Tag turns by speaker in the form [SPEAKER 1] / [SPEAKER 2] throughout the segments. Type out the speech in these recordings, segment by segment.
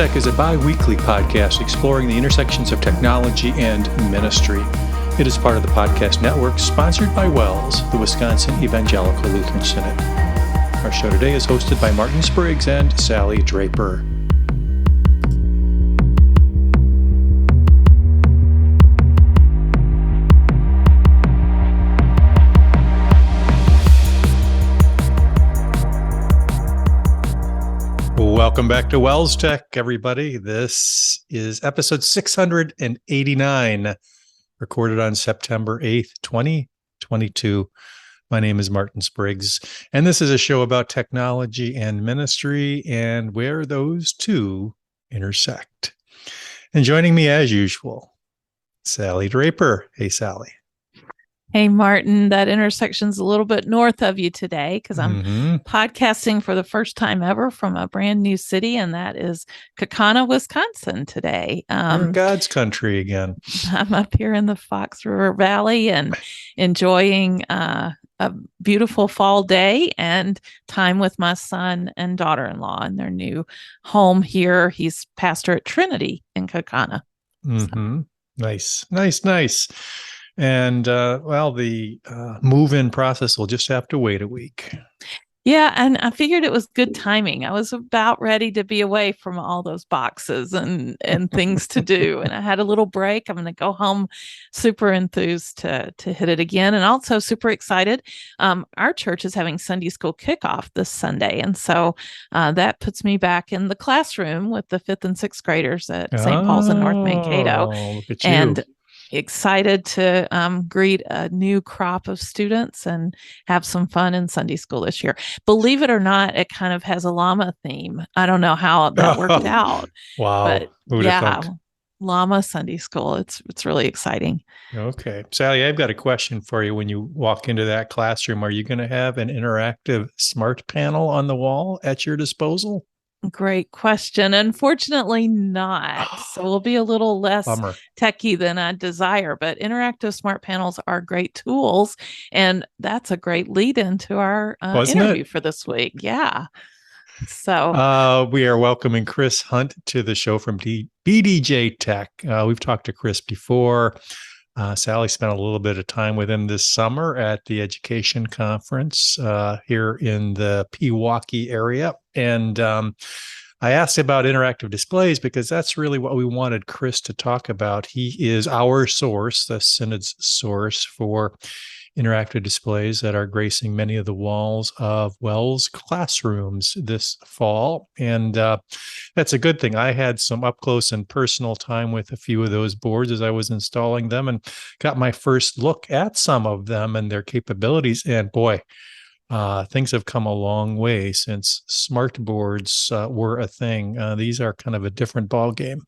[SPEAKER 1] WELSTech is a bi-weekly podcast exploring the intersections of technology and ministry. It is part of the podcast network sponsored by WELS, the Wisconsin Evangelical Lutheran Synod. Our show today is hosted by Martin Spriggs and Sally Draper. Welcome back to WELSTech, everybody. This is episode 689, recorded on September 8th, 2022. My name is Martin Spriggs, and this is a show about technology and ministry and where those two intersect. And joining me as usual, Sally Draper. Hey, Sally.
[SPEAKER 2] Hey, Martin, that intersection's a little bit north of you today because I'm podcasting for the first time ever from a brand new city, and that is Kaukauna, Wisconsin today.
[SPEAKER 1] We're in God's country again.
[SPEAKER 2] I'm up here in the Fox River Valley and enjoying a beautiful fall day and time with my son and daughter-in-law in their new home here. He's pastor at Trinity in Kaukauna.
[SPEAKER 1] Mm-hmm. So. Nice. And, the move-in process will just have to wait a week.
[SPEAKER 2] Yeah, and I figured it was good timing. I was about ready to be away from all those boxes and things to do. And I had a little break. I'm going to go home super enthused to hit it again. And also super excited. Our church is having Sunday school kickoff this Sunday. And so that puts me back in the classroom with the 5th and 6th graders at St. Paul's in North Mankato.
[SPEAKER 1] Look at you.
[SPEAKER 2] And excited to greet a new crop of students and have some fun in Sunday school this year. Believe it or not, it kind of has a llama theme. I don't know how that worked out.
[SPEAKER 1] Wow.
[SPEAKER 2] But yeah, llama Sunday school. It's really exciting.
[SPEAKER 1] Okay. Sally, I've got a question for you. When you walk into that classroom, are you going to have an interactive smart panel on the wall at your disposal?
[SPEAKER 2] Great question. Unfortunately not. So we'll be a little less techie than I desire, but interactive smart panels are great tools. And that's a great lead into our interview for this week. Yeah. So
[SPEAKER 1] we are welcoming Chris Hunt to the show from BDJ Tech. We've talked to Chris before. Sally spent a little bit of time with him this summer at the education conference here in the Pewaukee area. And I asked about interactive displays because that's really what we wanted Chris to talk about. He is our source, the Synod's source for interactive displays that are gracing many of the walls of WELS classrooms this fall. And that's a good thing. I had some up close and personal time with a few of those boards as I was installing them and got my first look at some of them and their capabilities. And boy, things have come a long way since smart boards were a thing. These are kind of a different ball game.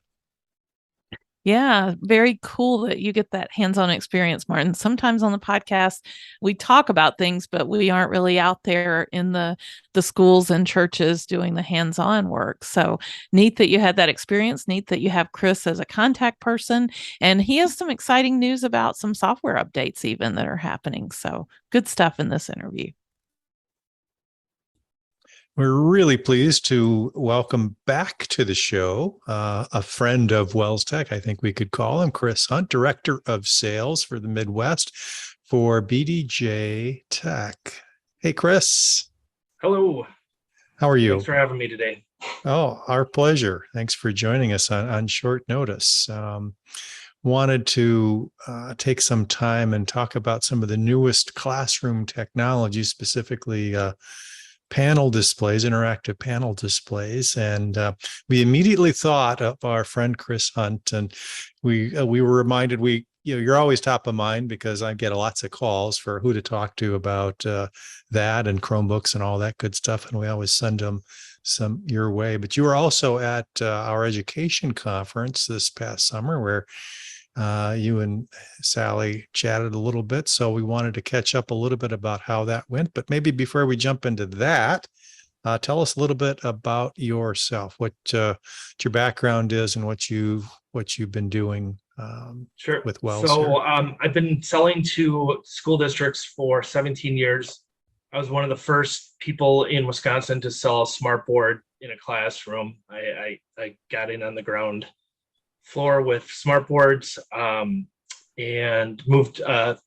[SPEAKER 2] Yeah, very cool that you get that hands-on experience, Martin. Sometimes on the podcast, we talk about things, but we aren't really out there in the schools and churches doing the hands-on work. So neat that you had that experience. Neat that you have Chris as a contact person. And he has some exciting news about some software updates even that are happening. So good stuff in this interview.
[SPEAKER 1] We're really pleased to welcome back to the show a friend of WELSTech, I think we could call him, Chris Hunt, Director of Sales for the Midwest for BDJ Tech. Hey, Chris.
[SPEAKER 3] Hello.
[SPEAKER 1] How are you?
[SPEAKER 3] Thanks for having me today.
[SPEAKER 1] Oh, our pleasure. Thanks for joining us on short notice. Wanted to take some time and talk about some of the newest classroom technology, specifically panel displays, interactive panel displays. And we immediately thought of our friend Chris Hunt, and we were reminded you're always top of mind because I get lots of calls for who to talk to about that and Chromebooks and all that good stuff. And we always send them some your way. But you were also at our education conference this past summer where you and Sally chatted a little bit, so we wanted to catch up a little bit about how that went. But maybe before we jump into that, tell us a little bit about yourself, what your background is, and what you've been doing
[SPEAKER 3] Sure.
[SPEAKER 1] with WELS.
[SPEAKER 3] So I've been selling to school districts for 17 years. I was one of the first people in Wisconsin to sell a smart board in a classroom. I got in on the ground floor with smartboards, and moved a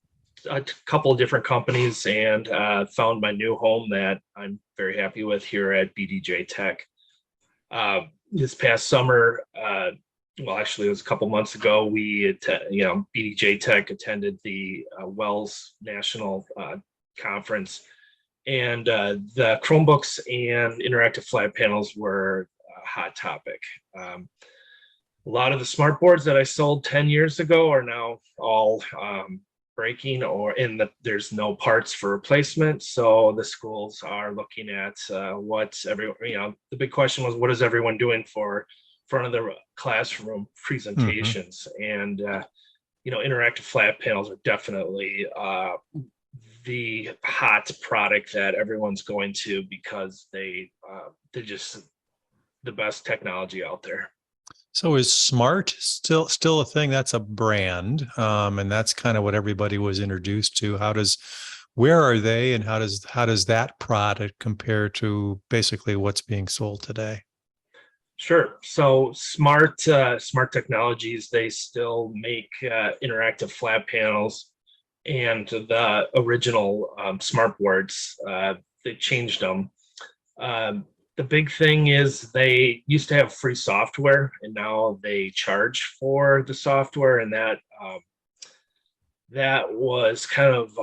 [SPEAKER 3] couple of different companies, and found my new home that I'm very happy with here at BDJ Tech. This past summer, well, actually, it was a couple months ago, BDJ Tech attended the WELS National Conference, and the Chromebooks and interactive flat panels were a hot topic. A lot of the smart boards that I sold 10 years ago are now all breaking, there's no parts for replacement. So the schools are looking at the big question was, what is everyone doing for front of the classroom presentations? And interactive flat panels are definitely the hot product that everyone's going to, because they're just the best technology out there.
[SPEAKER 1] So is smart still a thing? That's a brand, and that's kind of what everybody was introduced to. Where are they, and how does that product compare to basically what's being sold today?
[SPEAKER 3] Sure. So smart technologies, they still make interactive flat panels, and the original smart boards, they changed them. The big thing is they used to have free software, and now they charge for the software, and that was kind of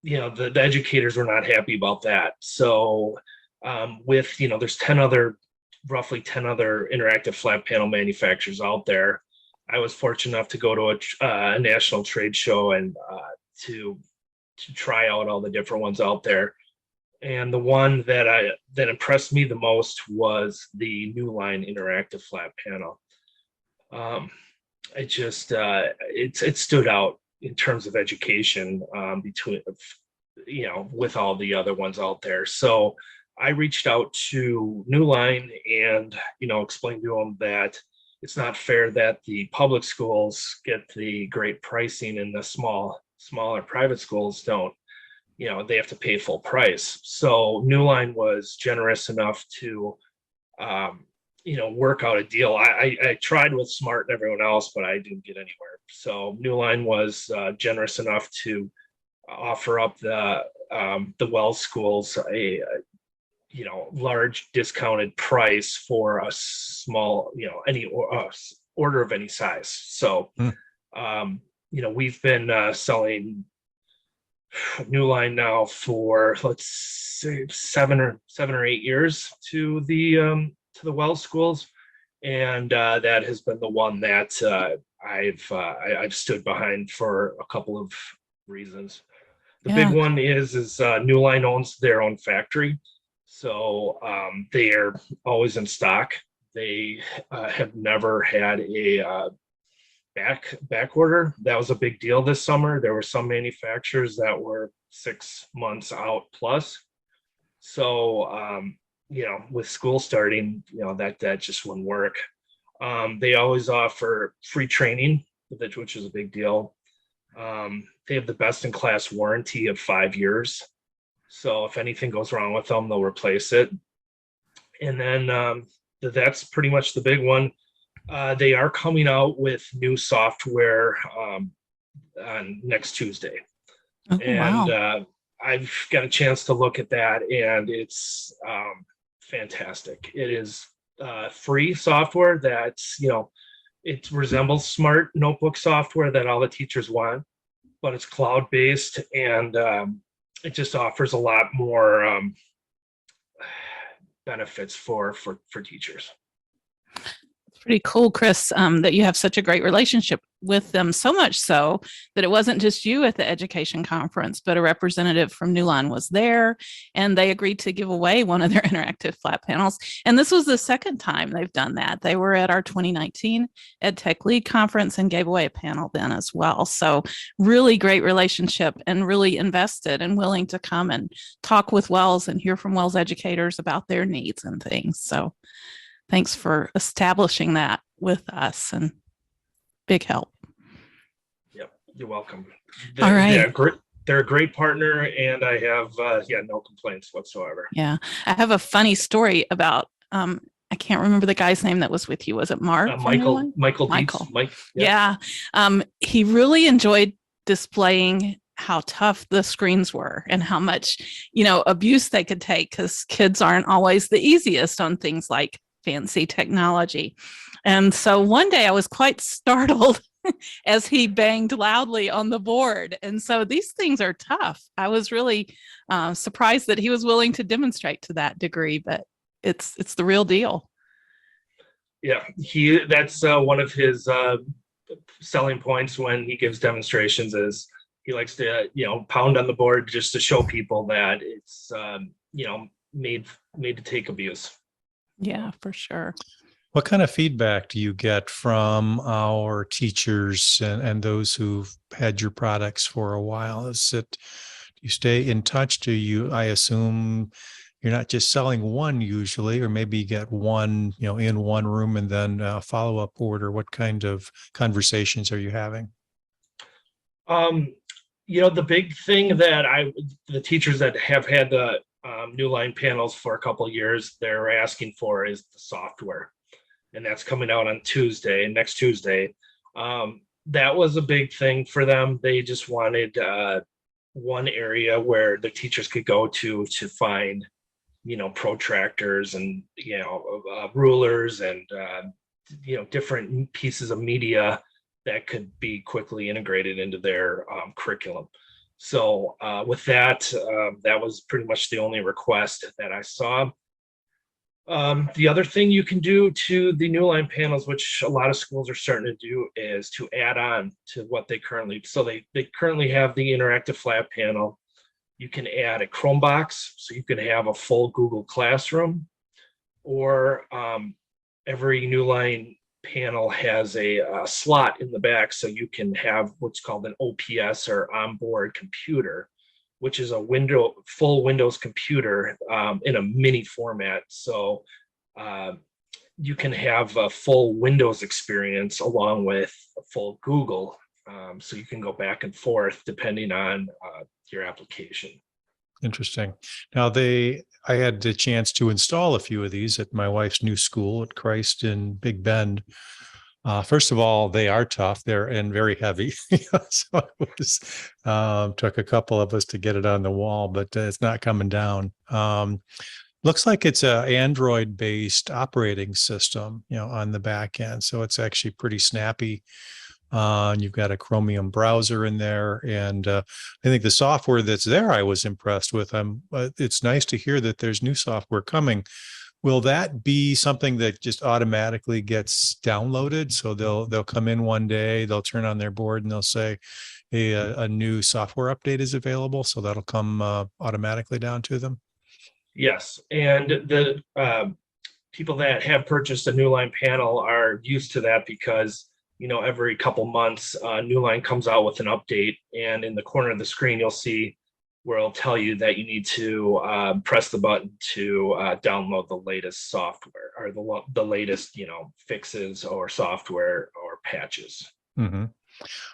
[SPEAKER 3] the educators were not happy about that. So there's roughly 10 other interactive flat panel manufacturers out there. I was fortunate enough to go to a national trade show and to try out all the different ones out there. And the one that impressed me the most was the New Line interactive flat panel. It stood out in terms of education with all the other ones out there. So I reached out to New Line and explained to them that it's not fair that the public schools get the great pricing and the smaller private schools don't. They have to pay full price. So New Line was generous enough to, work out a deal. I tried with Smart and everyone else, but I didn't get anywhere. So New Line was generous enough to offer up the WELS schools a large discounted price for a small, any order of any size. So, we've been selling New Line now for, let's say, 7 or 8 years to the WELS schools, and that has been the one that I've stood behind for a couple of reasons. The big one is New Line owns their own factory, so they are always in stock. They have never had a back order. That was a big deal this summer. There were some manufacturers that were 6 months out plus. So with school starting, that just wouldn't work. They always offer free training, which is a big deal. They have the best in class warranty of 5 years. So if anything goes wrong with them, they'll replace it. And then that's pretty much the big one. They are coming out with new software on next Tuesday.
[SPEAKER 2] Oh,
[SPEAKER 3] and
[SPEAKER 2] wow.
[SPEAKER 3] I've got a chance to look at that, and it's fantastic. It is free software that's, it resembles smart notebook software that all the teachers want, but it's cloud-based, and it just offers a lot more benefits for teachers.
[SPEAKER 2] It's pretty cool, Chris, that you have such a great relationship with them, so much so that it wasn't just you at the education conference, but a representative from New Line was there, and they agreed to give away one of their interactive flat panels. And this was the second time they've done that. They were at our 2019 EdTech League conference and gave away a panel then as well. So really great relationship, and really invested and willing to come and talk with WELS and hear from WELS educators about their needs and things. So thanks for establishing that with us, and big help.
[SPEAKER 3] Yep, you're welcome.
[SPEAKER 2] All right.
[SPEAKER 3] They're a great partner, and I have no complaints whatsoever.
[SPEAKER 2] Yeah, I have a funny story about I can't remember the guy's name that was with you. Was it Mark?
[SPEAKER 3] Michael Dietz.
[SPEAKER 2] Michael.
[SPEAKER 3] Mike.
[SPEAKER 2] Yeah. He really enjoyed displaying how tough the screens were and how much, abuse they could take, because kids aren't always the easiest on things like fancy technology. And so one day I was quite startled as he banged loudly on the board. And so these things are tough. I was really surprised that he was willing to demonstrate to that degree, but it's the real deal.
[SPEAKER 3] Yeah, that's one of his selling points when he gives demonstrations is he likes to, pound on the board just to show people that it's, made to take abuse.
[SPEAKER 2] Yeah, for sure.
[SPEAKER 1] What kind of feedback do you get from our teachers and those who've had your products for a while? Do you stay in touch? I assume you're not just selling one usually, or maybe you get one, in one room and then a follow-up order. What kind of conversations are you having?
[SPEAKER 3] The big thing that the teachers that have had the New Line panels for a couple of years, they're asking for is the software. And that's coming out on next Tuesday. That was a big thing for them. They just wanted one area where the teachers could go to find, protractors and, rulers and, different pieces of media that could be quickly integrated into their curriculum. So with that, that was pretty much the only request that I saw. The other thing you can do to the New Line panels, which a lot of schools are starting to do, is to add on to what they currently have the interactive flat panel. You can add a Chromebox, so you can have a full Google Classroom, or every New Line panel has a slot in the back, so you can have what's called an OPS, or onboard computer, which is a full Windows computer in a mini format. So you can have a full Windows experience along with a full Google. So you can go back and forth depending on your application.
[SPEAKER 1] Interesting. Now I had the chance to install a few of these at my wife's new school at Christ in Big Bend. First of all, they are tough. They're very heavy. So it was, took a couple of us to get it on the wall, but it's not coming down. Looks like it's a Android-based operating system, on the back end. So it's actually pretty snappy. And you've got a Chromium browser in there, and I think the software that's there, I was impressed with. It's nice to hear that there's new software coming. Will that be something that just automatically gets downloaded? So they'll come in one day, they'll turn on their board, and they'll say, "Hey, a new software update is available." So that'll come automatically down to them.
[SPEAKER 3] Yes, and the people that have purchased a New Line panel are used to that because every couple months, New Line comes out with an update, and in the corner of the screen, you'll see where it'll tell you that you need to press the button to download the latest software, or the latest, fixes or software or patches.
[SPEAKER 1] Mm-hmm.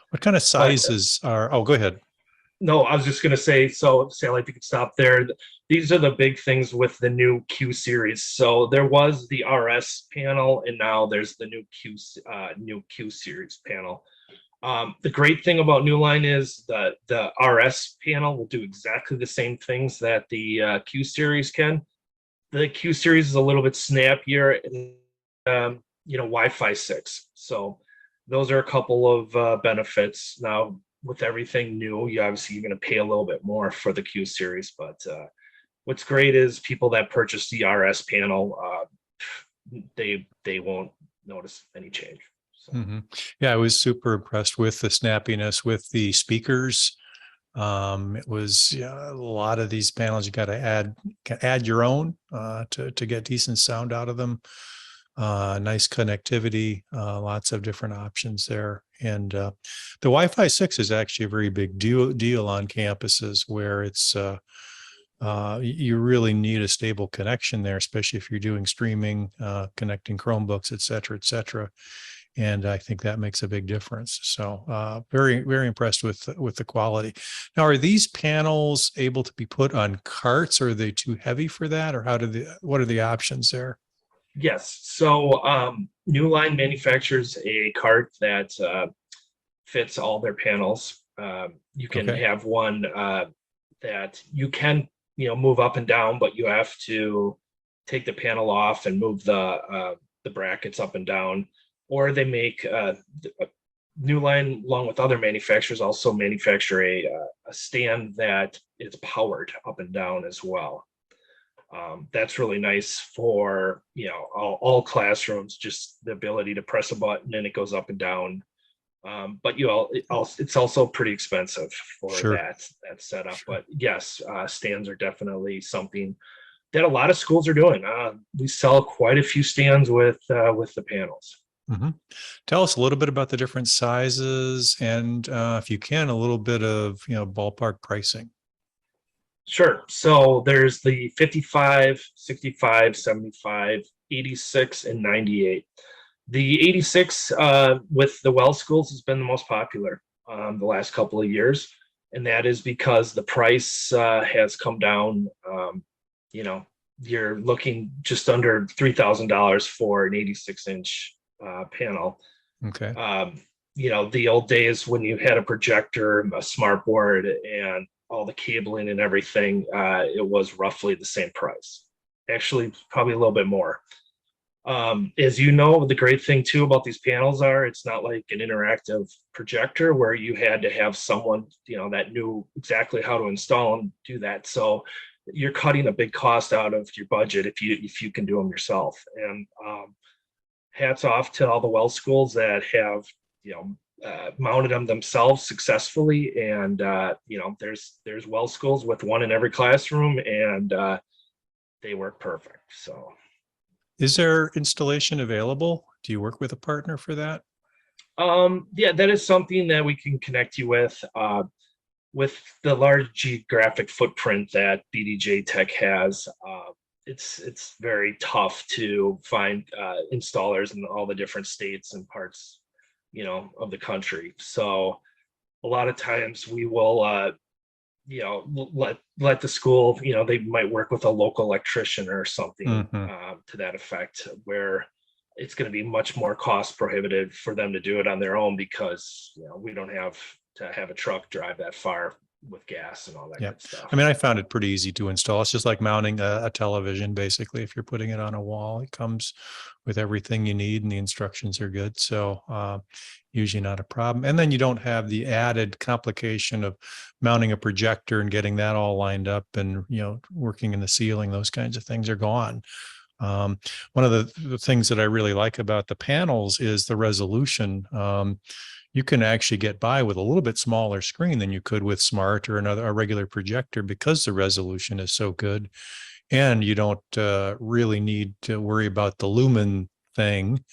[SPEAKER 1] What kind of sizes are? Oh, go ahead.
[SPEAKER 3] No, I was just going to say, so Sally, if you could stop there. These are the big things with the new Q series. So there was the RS panel, and now there's the new Q series panel. The great thing about New Line is that the RS panel will do exactly the same things that the Q series can. The Q series is a little bit snappier, and Wi-Fi 6. So those are a couple of benefits. Now, with everything new, you're going to pay a little bit more for the Q series, but what's great is people that purchase the RS panel, they won't notice any change. So.
[SPEAKER 1] Mm-hmm. Yeah, I was super impressed with the snappiness with the speakers. It was a lot of these panels, you got to add your own to get decent sound out of them. Nice connectivity, lots of different options there. And the Wi-Fi 6 is actually a very big deal on campuses where it's you really need a stable connection there, especially if you're doing streaming, connecting Chromebooks, et cetera. And I think that makes a big difference. So very, very impressed with the quality. Now, are these panels able to be put on carts, or are they too heavy for that? Or what are the options there?
[SPEAKER 3] Yes. So New Line manufactures a cart that fits all their panels. You can
[SPEAKER 1] Okay.
[SPEAKER 3] have one that you can, move up and down, but you have to take the panel off and move the brackets up and down. Or they make New Line, along with other manufacturers, also manufacture a stand that is powered up and down as well. That's really nice for all classrooms. Just the ability to press a button and it goes up and down. But it's also pretty expensive for
[SPEAKER 1] Sure.
[SPEAKER 3] that setup.
[SPEAKER 1] Sure.
[SPEAKER 3] But yes, stands are definitely something that a lot of schools are doing. We sell quite a few stands with the panels.
[SPEAKER 1] hmm Tell us a little bit about the different sizes and, if you can, a little bit of, ballpark pricing.
[SPEAKER 3] Sure. So there's the 55, 65, 75, 86, and 98. The 86 with the Wells schools has been the most popular the last couple of years. And that is because the price has come down. You're looking just under $3,000 for an 86-inch panel.
[SPEAKER 1] Okay.
[SPEAKER 3] The old days when you had a projector, a smart board, and all the cabling and everything, it was roughly the same price. Actually, probably a little bit more. As you know, the great thing too about these panels are it's not like an interactive projector where you had to have someone, that knew exactly how to install and do that. So you're cutting a big cost out of your budget if you can do them yourself. And hats off to all the Wells schools that have, mounted them themselves successfully. And there's Wells schools with one in every classroom, and they work perfect. So.
[SPEAKER 1] Is there installation available? Do you work with a partner for that?
[SPEAKER 3] Yeah, that is something that we can connect you with. With the large geographic footprint that BDJ Tech has, it's very tough to find installers in all the different states and parts, of the country. So a lot of times we will, let the school, they might work with a local electrician or something to that effect, where it's going to be much more cost prohibitive for them to do it on their own because, we don't have to have a truck drive that far with gas and all that good stuff.
[SPEAKER 1] I mean, I found it pretty easy to install. It's just like mounting a television, basically. If you're putting it on a wall, it comes with everything you need and the instructions are good. So usually not a problem. And then you don't have the added complication of mounting a projector and getting that all lined up and, working in the ceiling. Those kinds of things are gone. One of the things that I really like about the panels is the resolution. You can actually get by with a little bit smaller screen than you could with smart or a regular projector because the resolution is so good, and you don't really need to worry about the lumen thing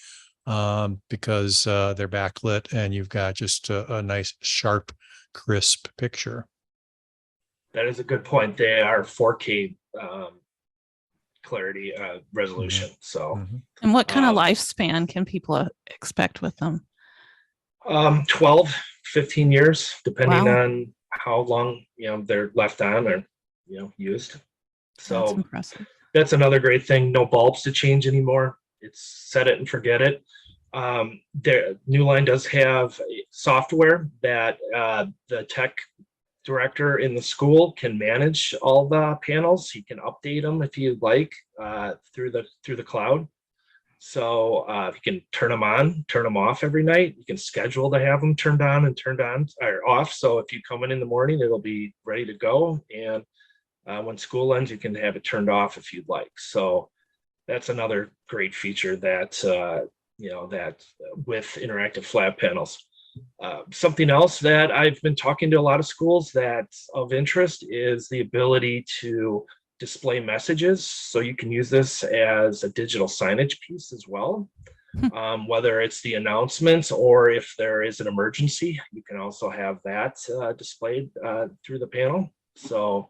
[SPEAKER 1] because they're backlit and you've got just a nice, sharp, crisp picture.
[SPEAKER 3] That is a good point. They are 4K clarity resolution. So,
[SPEAKER 2] and what kind of lifespan can people expect with them?
[SPEAKER 3] 12, 15 years, depending
[SPEAKER 2] Wow.
[SPEAKER 3] on how long, they're left on or, used. So
[SPEAKER 2] That's impressive.
[SPEAKER 3] That's another great thing. No bulbs to change anymore. It's set it and forget it. New Line does have software that the tech director in the school can manage all the panels. He can update them if you'd like through the cloud. So you can turn them on, turn them off every night. You can schedule to have them turned on and turned on or off. So if you come in the morning, it'll be ready to go. And when school ends, you can have it turned off if you'd like. So that's another great feature that, that with interactive flat panels. Something else that I've been talking to a lot of schools that's of interest is the ability to display messages. So you can use this as a digital signage piece as well. Whether it's the announcements or if there is an emergency, you can also have that displayed through the panel. So,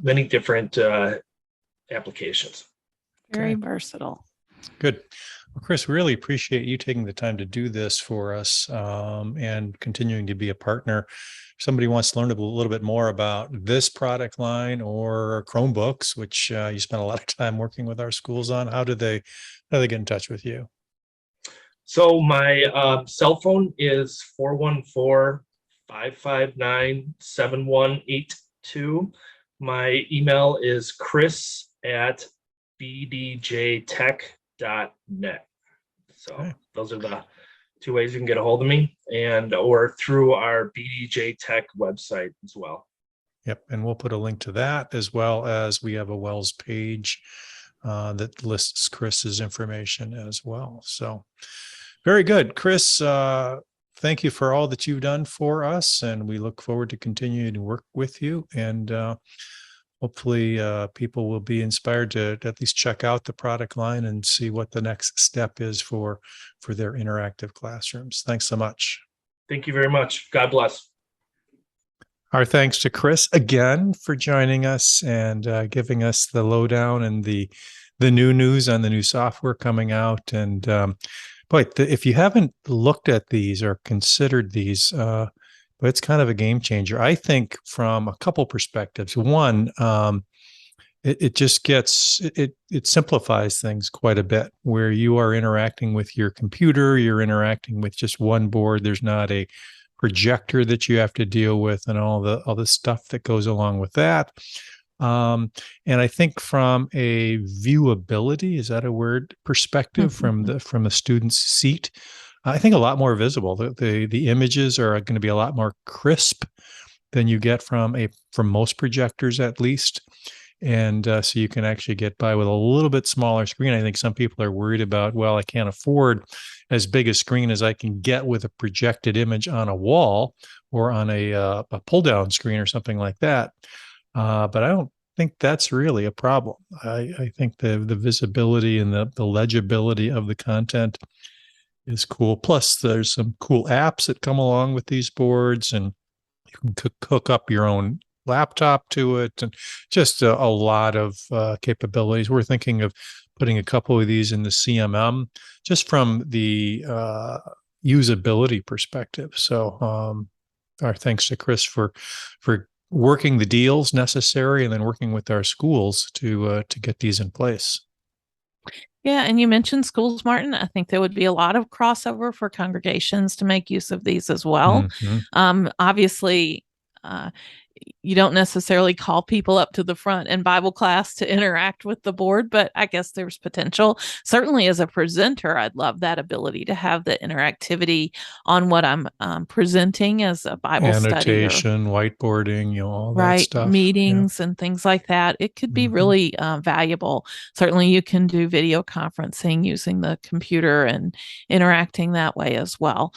[SPEAKER 3] many different applications.
[SPEAKER 2] Very versatile.
[SPEAKER 1] Good. Well, Chris, really appreciate you taking the time to do this for us, and continuing to be a partner. If somebody wants to learn a little bit more about this product line or Chromebooks, which you spent a lot of time working with our schools on, how do they get in touch with you?
[SPEAKER 3] So my cell phone is 414-559-7182. My email is chris@bdjtech.net. So
[SPEAKER 1] Okay.
[SPEAKER 3] those are the two ways you can get a hold of me, and or through our BDJ Tech website as well.
[SPEAKER 1] Yep. And we'll put a link to that, as well as we have a Wells page that lists Chris's information as well. So very good. Chris, thank you for all that you've done for us. And we look forward to continuing to work with you. And hopefully people will be inspired to at least check out the product line and see what the next step is for their interactive classrooms. Thanks so much.
[SPEAKER 3] Thank you very much. God bless.
[SPEAKER 1] Our thanks to Chris again for joining us and giving us the lowdown and the new news on the new software coming out. And boy, if you haven't looked at these or considered these, but it's kind of a game changer, I think, from a couple perspectives. One, it just gets it simplifies things quite a bit, where you are interacting with your computer, you're interacting with just one board. There's not a projector that you have to deal with and all the stuff that goes along with that. And I think from a viewability, is that a word, perspective, from the student's seat, I think a lot more visible. The images are going to be a lot more crisp than you get from most projectors, at least. And so you can actually get by with a little bit smaller screen. I think some people are worried about, well, I can't afford as big a screen as I can get with a projected image on a wall or on a pull down screen or something like that. But I don't think that's really a problem. I think the visibility and the legibility of the content is cool. Plus, there's some cool apps that come along with these boards, and you can hook up your own laptop to it, and just a lot of capabilities. We're thinking of putting a couple of these in the CMM, just from the usability perspective. So our thanks to Chris for working the deals necessary and then working with our schools to get these in place.
[SPEAKER 2] Yeah, and you mentioned schools, Martin. I think there would be a lot of crossover for congregations to make use of these as well. Obviously, you don't necessarily call people up to the front in Bible class to interact with the board, but I guess there's potential. Certainly as a presenter, I'd love that ability to have the interactivity on what I'm presenting as a Bible study.
[SPEAKER 1] Annotation, whiteboarding, all that
[SPEAKER 2] Right,
[SPEAKER 1] stuff.
[SPEAKER 2] meetings and things like that. It could be really valuable. Certainly you can do video conferencing using the computer and interacting that way as well.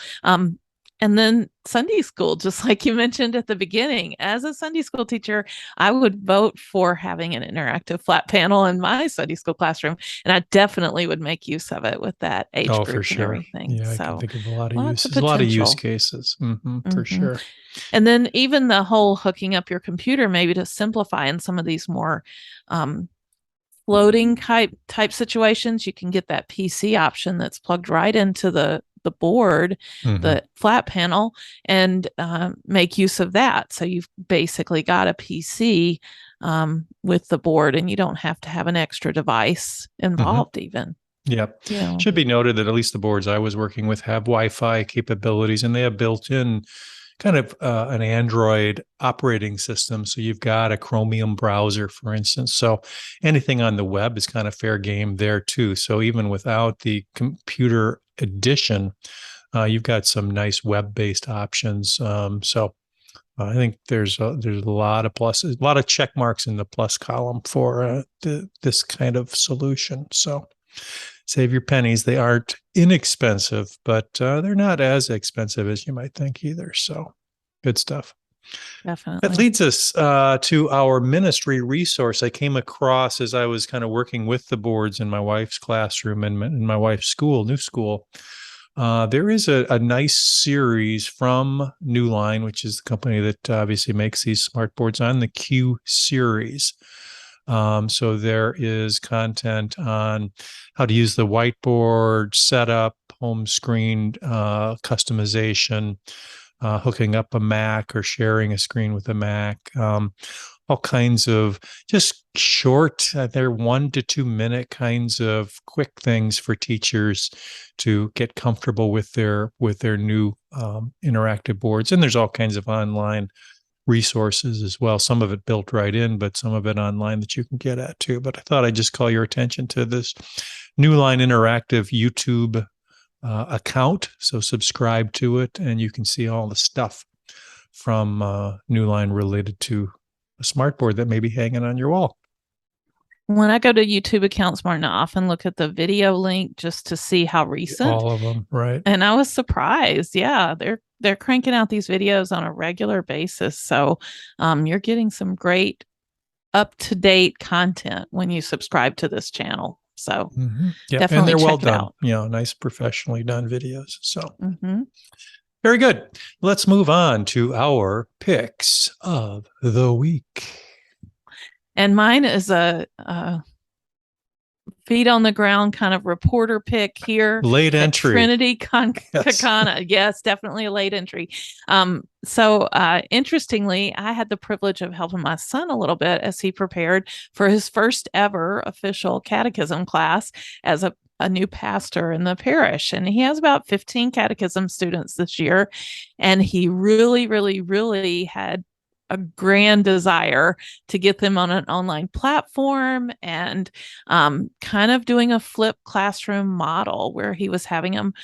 [SPEAKER 2] And then Sunday school, just like you mentioned at the beginning, as a Sunday school teacher, I would vote for having an interactive flat panel in my Sunday school classroom. And I definitely would make use of it with that age group
[SPEAKER 1] for sure.
[SPEAKER 2] and everything.
[SPEAKER 1] Yeah,
[SPEAKER 2] so
[SPEAKER 1] I can think of a lot of
[SPEAKER 2] lots
[SPEAKER 1] uses, a lot of use
[SPEAKER 2] potential.
[SPEAKER 1] cases. For sure.
[SPEAKER 2] And then even the whole hooking up your computer, maybe to simplify in some of these more floating type situations, you can get that PC option that's plugged right into the board, the flat panel, and make use of that. So you've basically got a PC with the board, and you don't have to have an extra device involved even.
[SPEAKER 1] Yep.
[SPEAKER 2] Yeah.
[SPEAKER 1] Should be noted that at least the boards I was working with have Wi-Fi capabilities, and they have built-in kind of an Android operating system. So you've got a Chromium browser, for instance. So anything on the web is kind of fair game there too. So even without the computer edition, you've got some nice web-based options. So I think there's a lot of pluses, a lot of check marks in the plus column for this kind of solution. So save your pennies. They aren't inexpensive, but they're not as expensive as you might think either. So good stuff.
[SPEAKER 2] Definitely.
[SPEAKER 1] That leads us to our ministry resource I came across as I was kind of working with the boards in my wife's classroom and in my wife's school, new school. There is a nice series from New Line, which is the company that obviously makes these smart boards, on the Q series. So there is content on how to use the whiteboard, setup, home screen customization, hooking up a Mac or sharing a screen with a Mac. All kinds of just short, they're 1 to 2 minute kinds of quick things for teachers to get comfortable with their new interactive boards. And there's all kinds of online resources as well. Some of it built right in, but some of it online that you can get at too. But I thought I'd just call your attention to this New Line Interactive YouTube account. So subscribe to it, and you can see all the stuff from New Line related to a smartboard that may be hanging on your wall.
[SPEAKER 2] When I go to YouTube accounts, Martin, I often look at the video link just to see how recent.
[SPEAKER 1] All of them, right?
[SPEAKER 2] And I was surprised. Yeah, they're cranking out these videos on a regular basis. So you're getting some great up-to-date content when you subscribe to this channel. So
[SPEAKER 1] yeah,
[SPEAKER 2] definitely
[SPEAKER 1] and they're well
[SPEAKER 2] check it
[SPEAKER 1] done.
[SPEAKER 2] out.
[SPEAKER 1] Nice professionally done videos. So very good. Let's move on to our picks of the week.
[SPEAKER 2] And mine is a feet on the ground kind of reporter pick here.
[SPEAKER 1] Late entry.
[SPEAKER 2] Trinity Kakana. Yes, definitely a late entry. So interestingly, I had the privilege of helping my son a little bit as he prepared for his first ever official catechism class as a new pastor in the parish. And he has about 15 catechism students this year. And he really, really, really had a grand desire to get them on an online platform and kind of doing a flipped classroom model where he was having them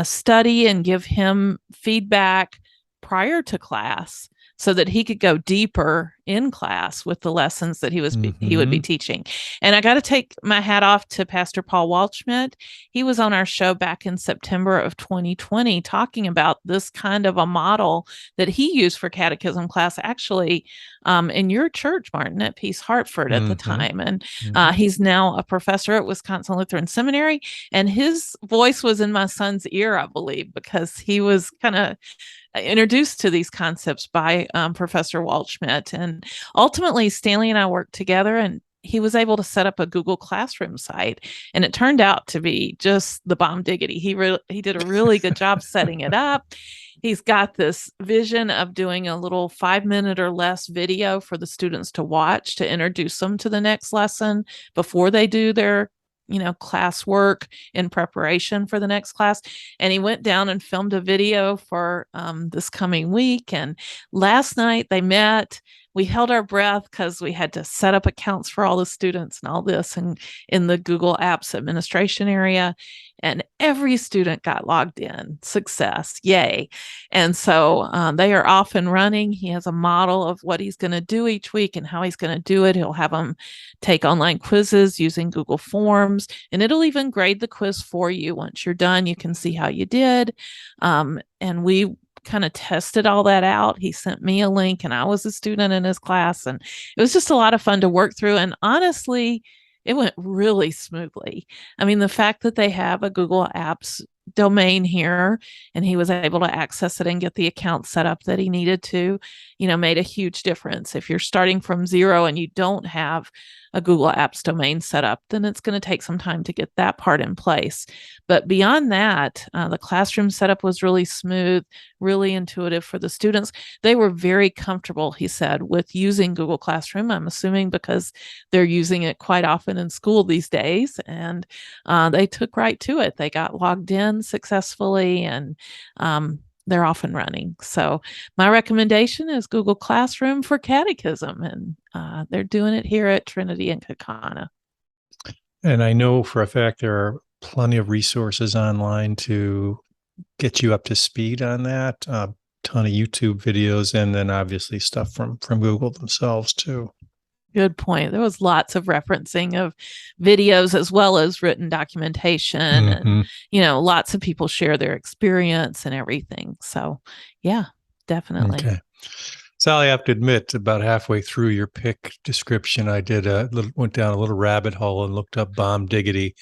[SPEAKER 2] study and give him feedback prior to class so that he could go deeper in class with the lessons that he would be teaching. And I got to take my hat off to Pastor Paul Waldschmidt. He was on our show back in September of 2020 talking about this kind of a model that he used for catechism class, actually in your church, Martin, at Peace Hartford at the time. And he's now a professor at Wisconsin Lutheran Seminary. And his voice was in my son's ear, I believe, because he was kind of introduced to these concepts by Professor Waldschmidt. And ultimately, Stanley and I worked together, and he was able to set up a Google Classroom site. And it turned out to be just the bomb diggity. He did a really good job setting it up. He's got this vision of doing a little 5-minute or less video for the students to watch to introduce them to the next lesson before they do their class work in preparation for the next class. And he went down and filmed a video for this coming week. And last night they met. We held our breath because we had to set up accounts for all the students and all this and in the Google Apps administration area. And every student got logged in. Success. Yay. And so they are off and running. He has a model of what he's going to do each week and how he's going to do it. He'll have them take online quizzes using Google Forms, and it'll even grade the quiz for you. Once you're done, you can see how you did. And we kind of tested all that out. He sent me a link, and I was a student in his class, and it was just a lot of fun to work through. And honestly, it went really smoothly. I mean, the fact that they have a Google Apps domain here and he was able to access it and get the account set up that he needed to, made a huge difference. If you're starting from zero and you don't have a Google Apps domain set up, then it's going to take some time to get that part in place. But beyond that, the classroom setup was really smooth, really intuitive for the students. They were very comfortable, he said, with using Google Classroom. I'm assuming because they're using it quite often in school these days. And they took right to it. They got logged in successfully, and they're off and running. So my recommendation is Google Classroom for catechism, and they're doing it here at Trinity and Kakana.
[SPEAKER 1] And I know for a fact there are plenty of resources online to get you up to speed on that. A ton of YouTube videos, and then obviously stuff from Google themselves too.
[SPEAKER 2] Good point. There was lots of referencing of videos as well as written documentation. And, lots of people share their experience and everything. So, yeah, definitely.
[SPEAKER 1] Okay. Sally, I have to admit, about halfway through your pick description, I went down a little rabbit hole and looked up bomb diggity.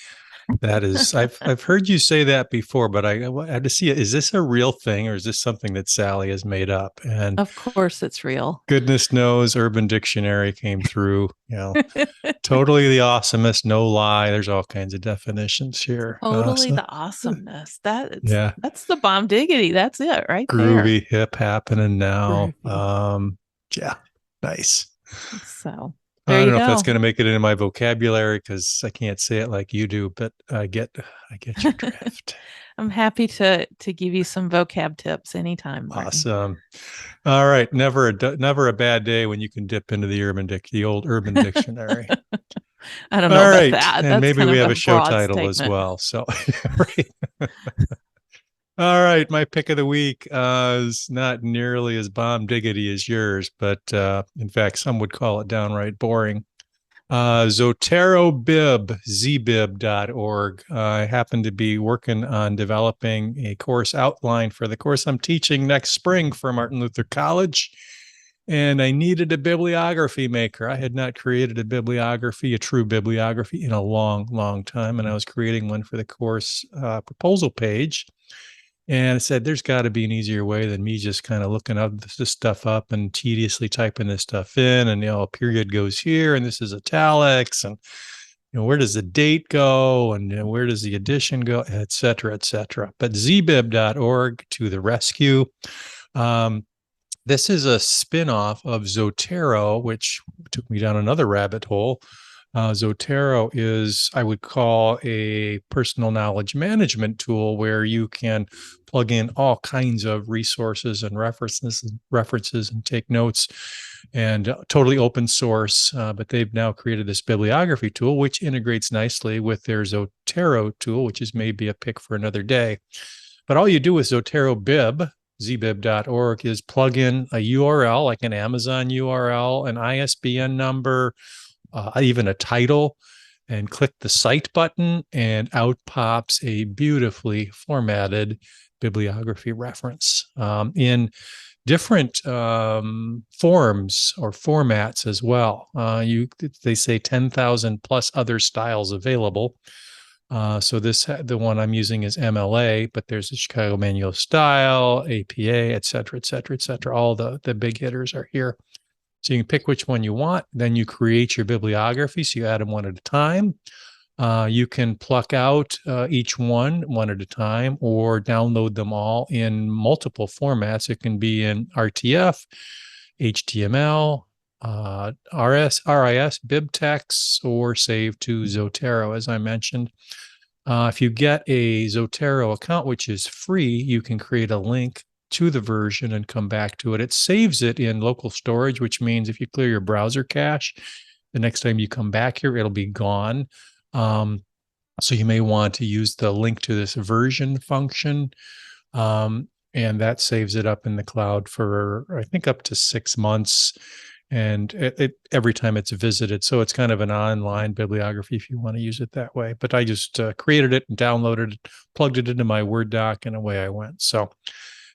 [SPEAKER 1] That is, I've heard you say that before, but I had to see it. Is this a real thing, or is this something that Sally has made up? And
[SPEAKER 2] Of course, it's real.
[SPEAKER 1] goodness knows, Urban Dictionary came through. Totally the awesomest, no lie. There's all kinds of definitions here.
[SPEAKER 2] Totally the awesomeness.
[SPEAKER 1] Yeah,
[SPEAKER 2] That's the bomb diggity. That's it right there.
[SPEAKER 1] groovy, hip, happening now.
[SPEAKER 2] Groovy.
[SPEAKER 1] Yeah, nice.
[SPEAKER 2] So
[SPEAKER 1] I
[SPEAKER 2] there
[SPEAKER 1] don't
[SPEAKER 2] you
[SPEAKER 1] know if that's
[SPEAKER 2] go.
[SPEAKER 1] going to make it into my vocabulary because I can't say it like you do, but I get your drift.
[SPEAKER 2] I'm happy to give you some vocab tips anytime, Martin.
[SPEAKER 1] Awesome. All right, never a bad day when you can dip into the old Urban Dictionary.
[SPEAKER 2] I don't know
[SPEAKER 1] All
[SPEAKER 2] about
[SPEAKER 1] right,
[SPEAKER 2] that.
[SPEAKER 1] and
[SPEAKER 2] That's
[SPEAKER 1] maybe
[SPEAKER 2] kind
[SPEAKER 1] we
[SPEAKER 2] of
[SPEAKER 1] have
[SPEAKER 2] a
[SPEAKER 1] a show
[SPEAKER 2] broad
[SPEAKER 1] title as
[SPEAKER 2] statement.
[SPEAKER 1] well. So, right. All right, my pick of the week is not nearly as bomb diggity as yours, but in fact, some would call it downright boring. ZoteroBib, zbib.org. I happen to be working on developing a course outline for the course I'm teaching next spring for Martin Luther College. And I needed a bibliography maker. I had not created a true bibliography in a long, long time. And I was creating one for the course proposal page. And I said, there's got to be an easier way than me just kind of looking up this stuff up and tediously typing this stuff in. And, a period goes here and this is italics. And, where does the date go? And where does the addition go, et cetera, et cetera. But zbib.org to the rescue. This is a spin-off of Zotero, which took me down another rabbit hole. Zotero is, I would call, a personal knowledge management tool where you can plug in all kinds of resources and references and take notes, and totally open source. But they've now created this bibliography tool, which integrates nicely with their Zotero tool, which is maybe a pick for another day. But all you do with ZoteroBib, zbib.org, is plug in a URL, like an Amazon URL, an ISBN number, even a title, and click the cite button, and out pops a beautifully formatted bibliography reference in different forms or formats as well. They say 10,000 plus other styles available. So the one I'm using is MLA, but there's the Chicago Manual of Style, APA, et cetera, et cetera, et cetera. All the big hitters are here. So you can pick which one you want. Then you create your bibliography. So you add them one at a time. You can pluck out each one at a time, or download them all in multiple formats. It can be in RTF, HTML, RIS, BibTeX, or save to Zotero, as I mentioned. If you get a Zotero account, which is free, you can create a link to the version and come back to it. It saves it in local storage, which means if you clear your browser cache, the next time you come back here, it'll be gone. So you may want to use the link to this version function. And that saves it up in the cloud for, I think, up to 6 months. And every time it's visited. So it's kind of an online bibliography if you want to use it that way. But I just created it and downloaded it, plugged it into my Word doc, and away I went. So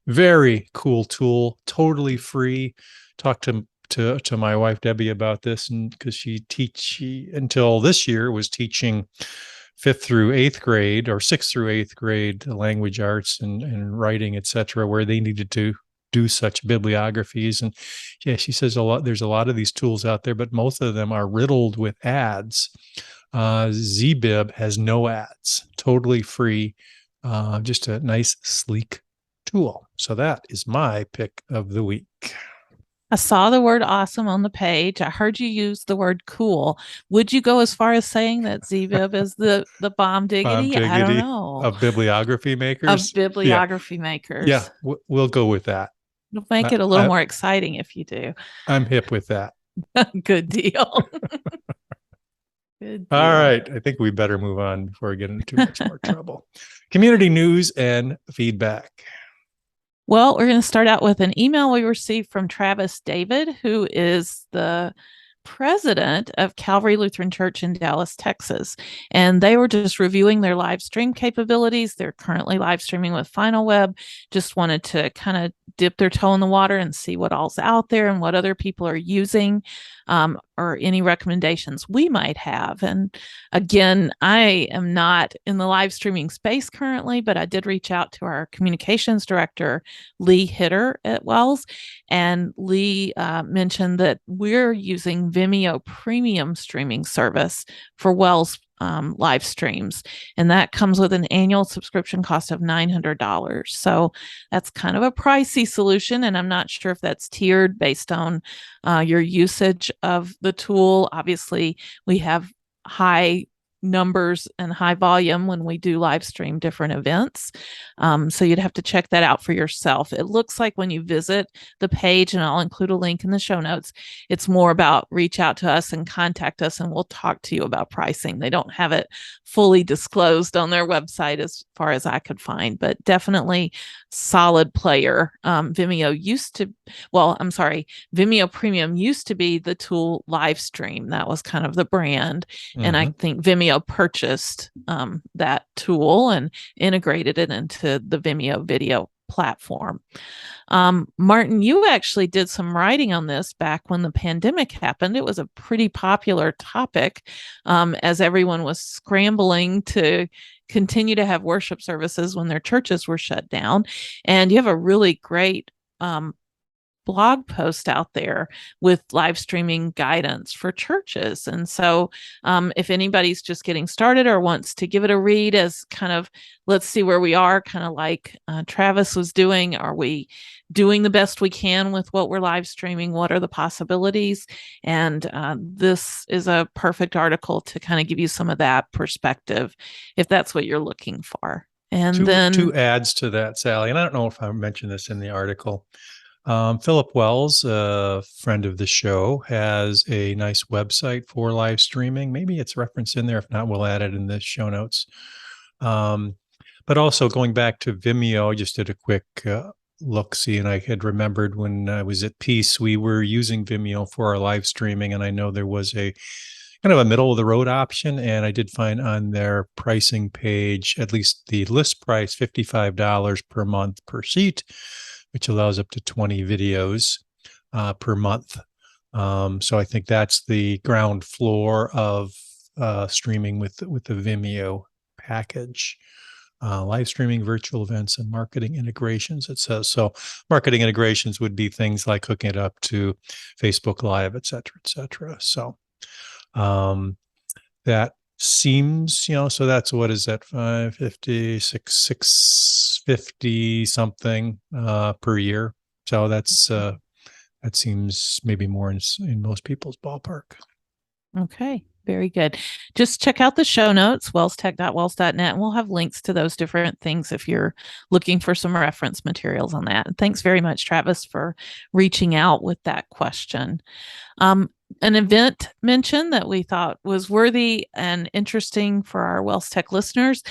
[SPEAKER 1] very cool tool, totally free. Talked to my wife Debbie about this, and because she until this year was teaching 5th through 8th grade, or 6th through 8th grade language arts and writing, etc., where they needed to do such bibliographies. And yeah, she says there's a lot of these tools out there, but most of them are riddled with ads. ZBib has no ads, totally free, just a nice, sleek tool. So that is my pick of the week.
[SPEAKER 2] I saw the word awesome on the page. I heard you use the word cool. Would you go as far as saying that ZBib is the bomb diggity? I don't know.
[SPEAKER 1] Of bibliography makers?
[SPEAKER 2] Of bibliography makers.
[SPEAKER 1] Yeah, we'll go with that.
[SPEAKER 2] It'll make it a little more exciting if you do.
[SPEAKER 1] I'm hip with that.
[SPEAKER 2] Good deal. Good deal.
[SPEAKER 1] All right. I think we better move on before we get into too much more trouble. Community news and feedback.
[SPEAKER 2] Well, we're going to start out with an email we received from Travis David, who is the president of Calvary Lutheran Church in Dallas, Texas. And they were just reviewing their live stream capabilities. They're currently live streaming with Final Web. Just wanted to kind of dip their toe in the water and see what all's out there and what other people are using, or any recommendations we might have. And again, I am not in the live streaming space currently, but I did reach out to our communications director, Lee Hitter at Wells. And Lee mentioned that we're using Vimeo Premium streaming service for Wells live streams, and that comes with an annual subscription cost of $900. So that's kind of a pricey solution, and I'm not sure if that's tiered based on your usage of the tool. Obviously, we have high numbers and high volume when we do live stream different events. So you'd have to check that out for yourself. It looks like when you visit the page, and I'll include a link in the show notes, it's more about reach out to us and contact us, and we'll talk to you about pricing. They don't have it fully disclosed on their website as far as I could find, but definitely solid player. Vimeo Premium used to be the tool Livestream. That was kind of the brand. And I think Vimeo purchased that tool and integrated it into the Vimeo video platform. Martin, you actually did some writing on this back when the pandemic happened. It was a pretty popular topic as everyone was scrambling to continue to have worship services when their churches were shut down. And you have a really great blog post out there with live streaming guidance for churches. And so if anybody's just getting started or wants to give it a read as kind of, let's see where we are, kind of like Travis was doing, are we doing the best we can with what we're live streaming? What are the possibilities? And this is a perfect article to kind of give you some of that perspective, if that's what you're looking for. And then
[SPEAKER 1] two adds to that, Sally, and I don't know if I mentioned this in the article. Philip Wells, a friend of the show, has a nice website for live streaming. Maybe it's referenced in there. If not, we'll add it in the show notes. But also going back to Vimeo, I just did a quick look-see, and I had remembered when I was at Peace, we were using Vimeo for our live streaming, and I know there was a kind of a middle-of-the-road option, and I did find on their pricing page, at least the list price, $55 per month per seat, which allows up to 20 videos per month. So I think that's the ground floor of streaming with the Vimeo package. Live streaming, virtual events, and marketing integrations, it says. So marketing integrations would be things like hooking it up to Facebook Live, et cetera, et cetera. So that seems, so that's, what is that, 550, 650 something per year. So that's that seems maybe more in most people's ballpark.
[SPEAKER 2] Okay, very good. Just check out the show notes, wellstech.wells.net, and we'll have links to those different things if you're looking for some reference materials on that. And thanks very much, Travis, for reaching out with that question. An event mention that we thought was worthy and interesting for our WELSTech listeners.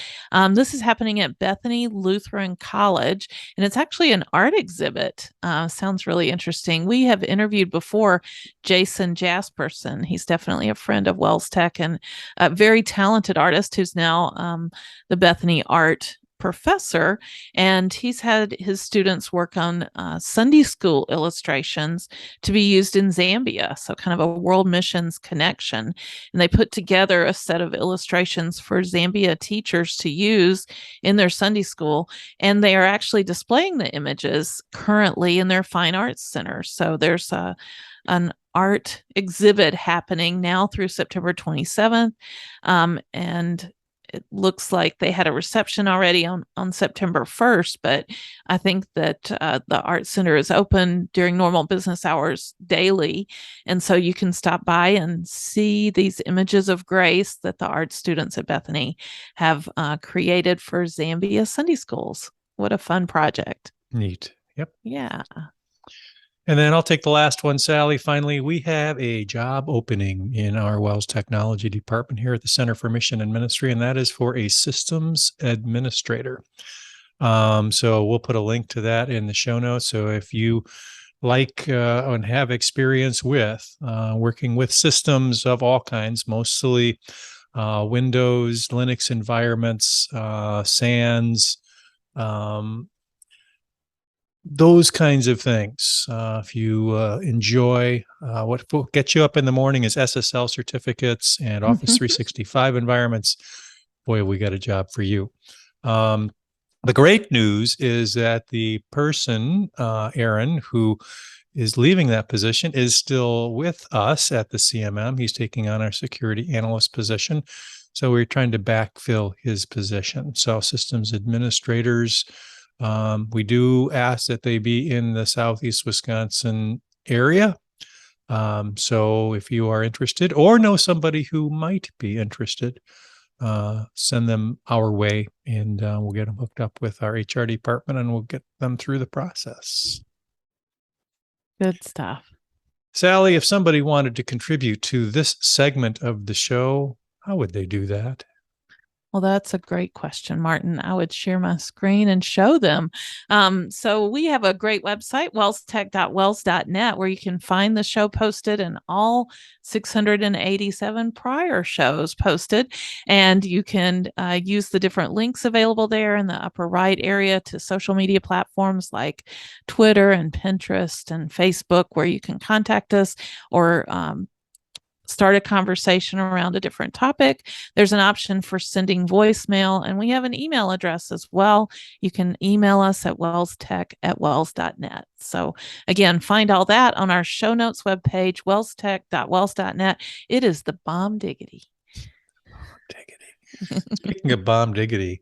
[SPEAKER 2] This is happening at Bethany Lutheran College, and it's actually an art exhibit. Sounds really interesting. We have interviewed before Jason Jasperson. He's definitely a friend of WELSTech and a very talented artist who's now the Bethany art professor, and he's had his students work on Sunday school illustrations to be used in Zambia, so kind of a world missions connection. And they put together a set of illustrations for Zambia teachers to use in their Sunday school, and they are actually displaying the images currently in their fine arts center. So there's an art exhibit happening now through September 27th, and it looks like they had a reception already on September 1st, but I think that the Art Center is open during normal business hours daily. And so you can stop by and see these images of grace that the art students at Bethany have created for Zambia Sunday schools. What a fun project.
[SPEAKER 1] Neat. Yep.
[SPEAKER 2] Yeah.
[SPEAKER 1] And then I'll take the last one, Sally. Finally, we have a job opening in our Wells Technology Department here at the Center for Mission and Ministry, and that is for a systems administrator. So we'll put a link to that in the show notes. So if you like and have experience with working with systems of all kinds, mostly Windows, Linux environments, SANs, those kinds of things. If you enjoy what gets you up in the morning is SSL certificates and Office 365 environments, boy, we got a job for you. The great news is that the person, Aaron, who is leaving that position is still with us at the CMM. He's taking on our security analyst position. So we're trying to backfill his position. So systems administrators, we do ask that they be in the Southeast Wisconsin area. So if you are interested or know somebody who might be interested, send them our way, and we'll get them hooked up with our HR department, and we'll get them through the process.
[SPEAKER 2] Good stuff.
[SPEAKER 1] Sally, if somebody wanted to contribute to this segment of the show, how would they do that?
[SPEAKER 2] Well, that's a great question, Martin. I would share my screen and show them. So we have a great website, WELSTech.wels.net, where you can find the show posted and all 687 prior shows posted. And you can use the different links available there in the upper right area to social media platforms like Twitter and Pinterest and Facebook, where you can contact us or start a conversation around a different topic. There's an option for sending voicemail, and we have an email address as well. You can email us at WELSTech@wels.net. So again, find all that on our show notes webpage, WELSTech.wels.net. It is the bomb diggity.
[SPEAKER 1] Speaking of bomb diggity,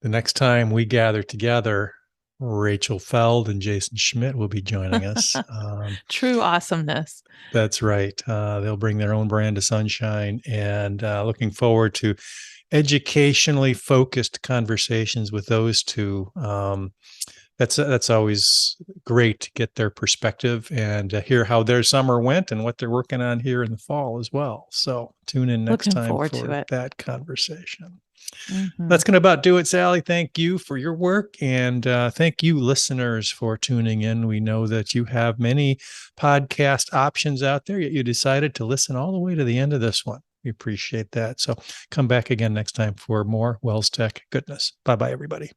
[SPEAKER 1] the next time we gather together, Rachel Feld and Jason Schmidt will be joining us.
[SPEAKER 2] True awesomeness.
[SPEAKER 1] That's right. They'll bring their own brand of sunshine, and looking forward to educationally focused conversations with those two. That's always great to get their perspective and hear how their summer went and what they're working on here in the fall as well. So tune in next time for that conversation. That's going to about do it, Sally. Thank you for your work, and thank you, listeners, for tuning in. We know that you have many podcast options out there, yet you decided to listen all the way to the end of this one. We appreciate that. So come back again next time for more WELSTech goodness. Bye-bye, everybody.